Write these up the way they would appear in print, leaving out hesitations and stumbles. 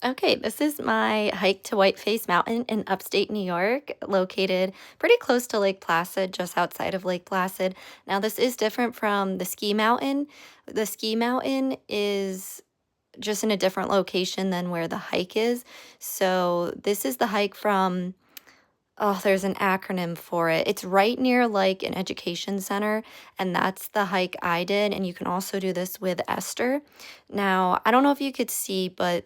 Okay, this is my hike to Whiteface Mountain in upstate New York, located pretty close to Lake Placid, just outside of Lake Placid. Now, this is different from the ski mountain. The ski mountain is just in a different location than where the hike is. So, this is the hike from, oh, there's an acronym for it. It's right near like an education center, and that's the hike I did. And you can also do this with Esther. Now, I don't know if you could see, but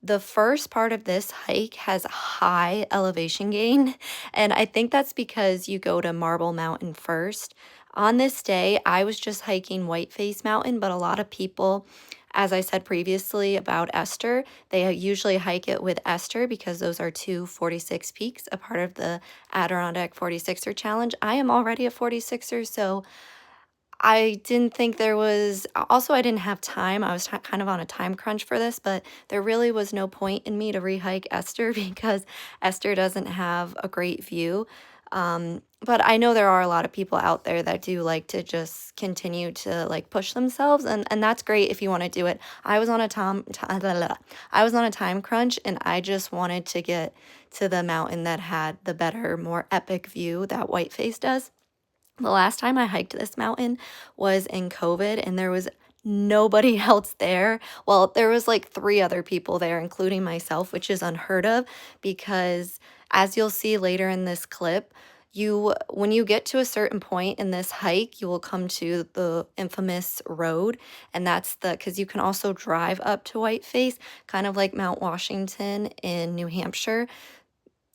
the first part of this hike has high elevation gain, and I think that's because you go to Marble Mountain first. On this day, I was just hiking Whiteface Mountain, but a lot of people, as I said previously about Esther, they usually hike it with Esther because those are two 46 peaks, a part of the Adirondack 46er challenge. I am already a 46er, so I didn't think there was also, I didn't have time. I was kind of on a time crunch for this, but there really was no point in me to rehike Esther because Esther doesn't have a great view. But I know there are a lot of people out there that do like to just continue to like push themselves, and that's great if you want to do it. I was on a I was on a time crunch, and I just wanted to get to the mountain that had the better, more epic view that Whiteface does. The last time I hiked this mountain was in COVID, and there was nobody else there. Well, there was like 3 other people there, including myself, which is unheard of because as you'll see later in this clip, when you get to a certain point in this hike, you will come to the infamous road, and that's because you can also drive up to Whiteface, kind of like Mount Washington in New Hampshire.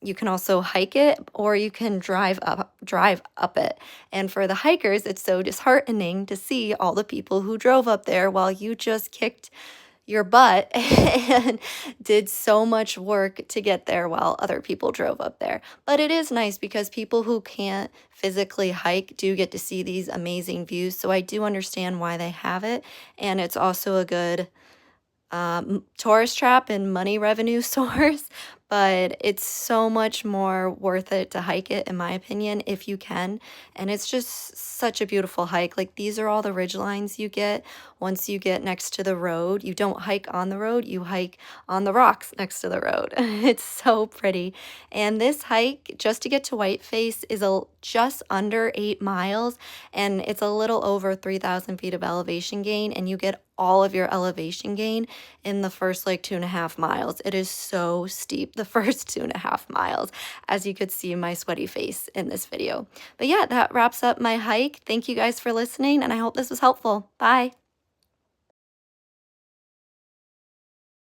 You can also hike it or you can drive up it. And for the hikers, it's so disheartening to see all the people who drove up there while you just kicked your butt and did so much work to get there while other people drove up there. But it is nice because people who can't physically hike do get to see these amazing views. So I do understand why they have it. And it's also a good tourist trap and money revenue source, but it's so much more worth it to hike it, in my opinion, if you can. And it's just such a beautiful hike. Like, these are all the ridge lines you get once you get next to the road. You don't hike on the road, you hike on the rocks next to the road. It's so pretty. And this hike, just to get to Whiteface, is just under 8 miles, and it's a little over 3,000 feet of elevation gain, and you get all of your elevation gain in the first like 2.5 miles. It is so steep, the first 2.5 miles, as you could see my sweaty face in this video. But yeah, that wraps up my hike. Thank you guys for listening, and I hope this was helpful. Bye.